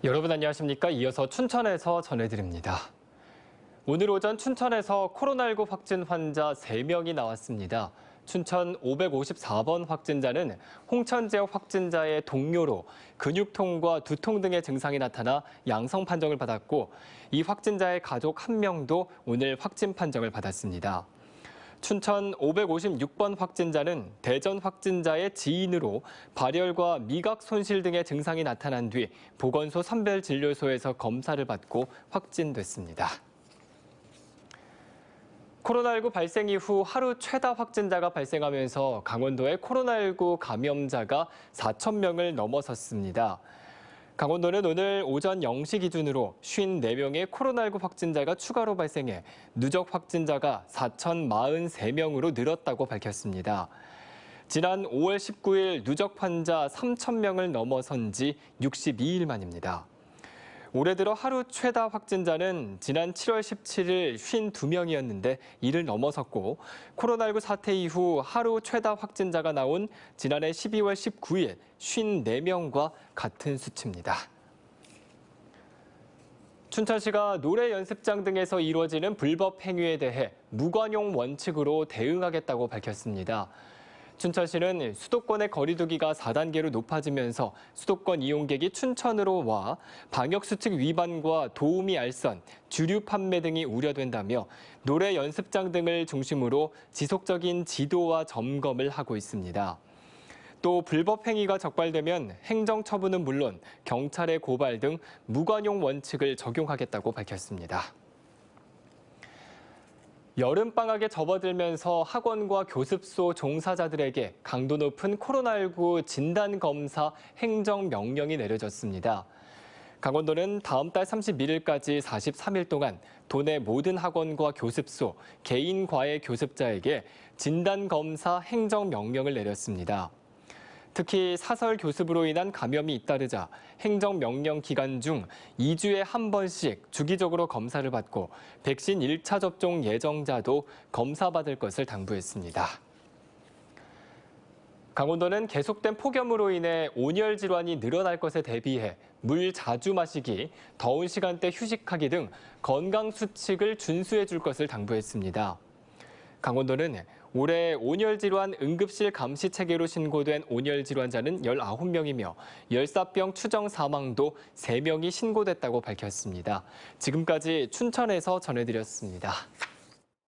여러분 안녕하십니까? 이어서 춘천에서 전해드립니다. 오늘 오전 춘천에서 코로나19 확진 환자 3명이 나왔습니다. 춘천 554번 확진자는 홍천 지역 확진자의 동료로 근육통과 두통 등의 증상이 나타나 양성 판정을 받았고 이 확진자의 가족 1명도 오늘 확진 판정을 받았습니다. 춘천 556번 확진자는 대전 확진자의 지인으로 발열과 미각 손실 등의 증상이 나타난 뒤 보건소 선별진료소에서 검사를 받고 확진됐습니다. 코로나19 발생 이후 하루 최다 확진자가 발생하면서 강원도의 코로나19 감염자가 4,000명을 넘어섰습니다. 강원도는 오늘 오전 0시 기준으로 54명의 코로나19 확진자가 추가로 발생해 누적 확진자가 4,043명으로 늘었다고 밝혔습니다. 지난 5월 19일 누적 환자 3,000명을 넘어선 지 62일 만입니다. 올해 들어 하루 최다 확진자는 지난 7월 17일 52명이었는데 이를 넘어섰고 코로나19 사태 이후 하루 최다 확진자가 나온 지난해 12월 19일 54명과 같은 수치입니다. 춘천시가 노래 연습장 등에서 이루어지는 불법 행위에 대해 무관용 원칙으로 대응하겠다고 밝혔습니다. 춘천시는 수도권의 거리 두기가 4단계로 높아지면서 수도권 이용객이 춘천으로 와 방역수칙 위반과 도우미 알선, 주류 판매 등이 우려된다며 노래 연습장 등을 중심으로 지속적인 지도와 점검을 하고 있습니다. 또 불법 행위가 적발되면 행정처분은 물론 경찰의 고발 등 무관용 원칙을 적용하겠다고 밝혔습니다. 여름방학에 접어들면서 학원과 교습소 종사자들에게 강도 높은 코로나19 진단검사 행정명령이 내려졌습니다. 강원도는 다음 달 31일까지 43일 동안 도내 모든 학원과 교습소, 개인 과외 교습자에게 진단검사 행정명령을 내렸습니다. 특히 사설 교습으로 인한 감염이 잇따르자 행정명령 기간 중 2주에 한 번씩 주기적으로 검사를 받고 백신 1차 접종 예정자도 검사받을 것을 당부했습니다. 강원도는 계속된 폭염으로 인해 온열 질환이 늘어날 것에 대비해 물 자주 마시기, 더운 시간대 휴식하기 등 건강 수칙을 준수해 줄 것을 당부했습니다. 강원도는 올해 온열질환 응급실 감시 체계로 신고된 온열질환자는 19명이며 열사병 추정 사망도 3명이 신고됐다고 밝혔습니다. 지금까지 춘천에서 전해드렸습니다.